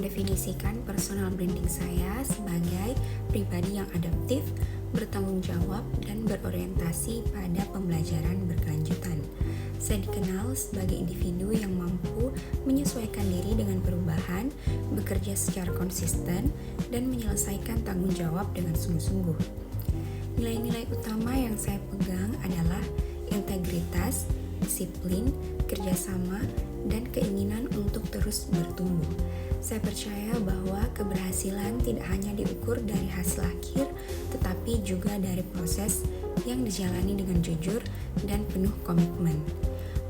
mendefinisikan personal branding saya sebagai pribadi yang adaptif, bertanggung jawab, dan berorientasi pada pembelajaran berkelanjutan. Saya dikenal sebagai individu yang mampu menyesuaikan diri dengan perubahan, bekerja secara konsisten, dan menyelesaikan tanggung jawab dengan sungguh-sungguh. Nilai-nilai utama yang saya pegang adalah integritas, disiplin, kerjasama, dan keinginan untuk terus bertumbuh. Saya percaya bahwa keberhasilan tidak hanya diukur dari hasil akhir, tetapi juga dari proses yang dijalani dengan jujur dan penuh komitmen.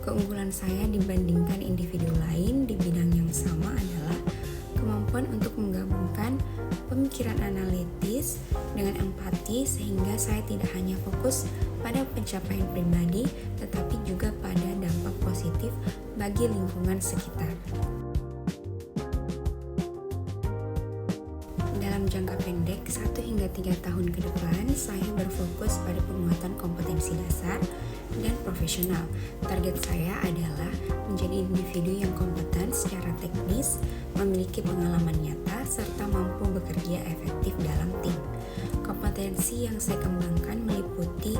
Keunggulan saya dibandingkan individu lain di bidang yang sama adalah kemampuan untuk menggabungkan pemikiran analitis dengan empati, sehingga saya tidak hanya fokus pada pencapaian pribadi, tetapi juga pada dampak positif bagi lingkungan sekitar. Dalam jangka pendek 1 hingga 3 tahun ke depan, saya berfokus pada penguatan kompetensi dasar dan profesional. Target saya adalah menjadi individu yang kompeten secara teknis, memiliki pengalaman nyata, serta mampu bekerja efektif dalam tim. Kompetensi yang saya kembangkan meliputi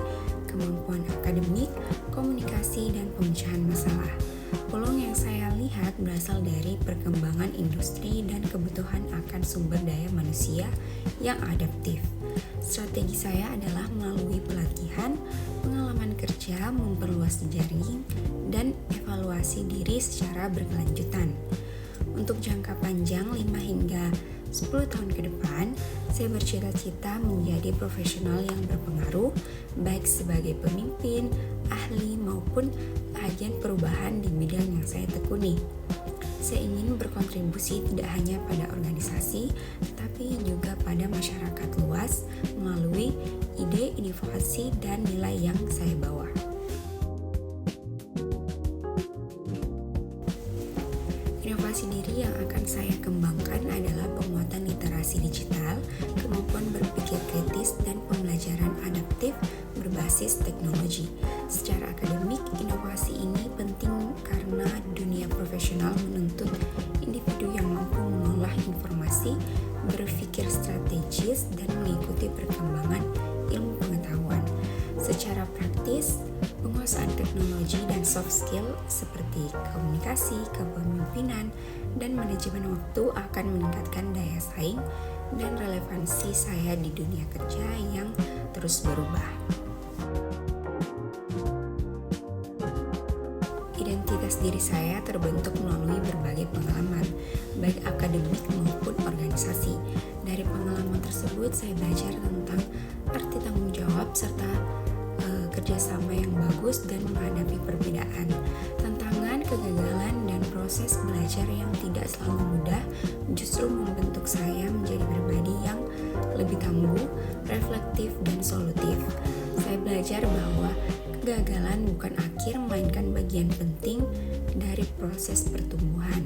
kemampuan akademik, komunikasi, dan pemecahan masalah. Peluang yang saya lihat berasal dari perkembangan industri dan kebutuhan akan sumber daya manusia yang adaptif. Strategi saya adalah melalui pelatihan, pengalaman kerja, memperluas jejaring, dan evaluasi diri secara berkelanjutan. Untuk jangka panjang 5 hingga 10 tahun ke depan, saya bercita-cita menjadi profesional yang berpengaruh, baik sebagai pemimpin, ahli, maupun agen perubahan di bidang yang saya tekuni. Saya ingin berkontribusi tidak hanya pada organisasi, tetapi juga pada masyarakat luas melalui ide, inovasi, dan nilai yang saya bawa. Inovasi diri yang akan saya kembangkan adalah penguatan literasi digital, kemampuan berpikir kritis, dan pembelajaran adaptif berbasis teknologi. Secara akademik, inovasi ini penting karena dunia profesional menuntut individu yang mampu mengolah informasi, berpikir strategis, dan mengikuti perkembangan ilmu pengetahuan. Secara praktis, penguasaan teknologi dan soft skill seperti komunikasi, kepemimpinan, dan manajemen waktu akan meningkatkan daya saing dan relevansi saya di dunia kerja yang terus berubah. Identitas diri saya terbentuk melalui berbagai pengalaman, baik akademik maupun organisasi. Dari pengalaman tersebut, saya belajar tentang arti tanggung jawab serta kerjasama yang bagus dan menghadapi perbedaan, tantangan, kegagalan, dan proses belajar yang tidak selalu mudah justru membentuk saya menjadi pribadi yang lebih tangguh, reflektif, dan solutif. Saya belajar bahwa kegagalan bukan akhir, melainkan bagian penting dari proses pertumbuhan.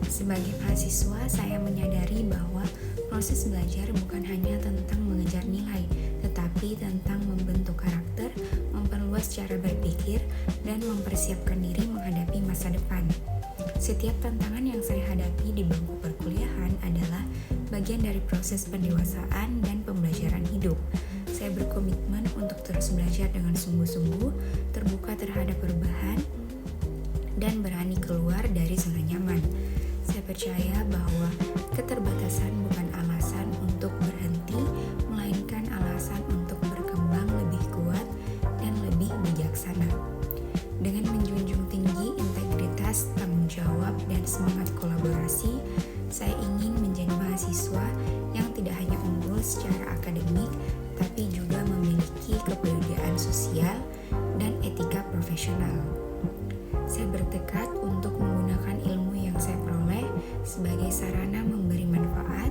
Sebagai mahasiswa, saya menyadari bahwa proses belajar bukan hanya tentang mengejar nilai, tetapi tentang membentuk karakter, memperluas cara berpikir, dan mempersiapkan diri menghadapi masa depan. Setiap tantangan yang saya hadapi di bangku perkuliahan adalah bagian dari proses pendewasaan dan pembelajaran hidup. Saya berkomitmen untuk terus belajar dengan sungguh-sungguh, terbuka terhadap perubahan, dan berani keluar dari zona nyaman. Saya percaya bahwa keterbatasan bukan alasan untuk berhenti, melainkan alasan untuk berkembang lebih kuat dan lebih bijaksana. Dengan menjunjung tinggi integritas, tanggung jawab, dan semangat kolaborasi, saya ingin menjadi mahasiswa yang tidak hanya unggul secara akademik, tapi juga memiliki kepedulian sosial dan etika profesional. Saya bertekad untuk menggunakan ilmu yang saya peroleh sebagai sarana memberi manfaat,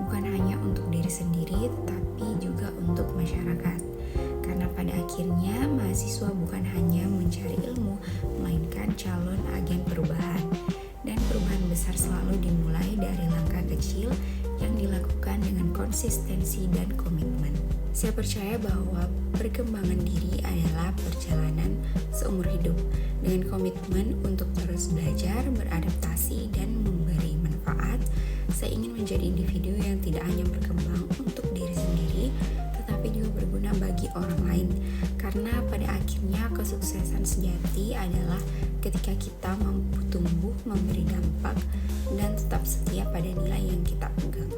bukan hanya untuk diri sendiri, tetapi juga untuk masyarakat. Karena pada akhirnya, mahasiswa bukan hanya mencari ilmu, melainkan calon agen perubahan. Dan perubahan besar selalu dimulai dari langkah kecil yang dilakukan dengan konsistensi dan komitmen. Saya percaya bahwa perkembangan diri adalah perjalanan seumur hidup dengan komitmen untuk terus belajar, beradaptasi, dan memberi manfaat. Saya ingin menjadi individu yang tidak hanya berkembang untuk diri sendiri, tetapi juga berguna bagi orang lain. Karena pada akhirnya kesuksesan sejati adalah ketika kita mampu tumbuh, memberi dampak, dan tetap setia pada nilai yang kita pegang.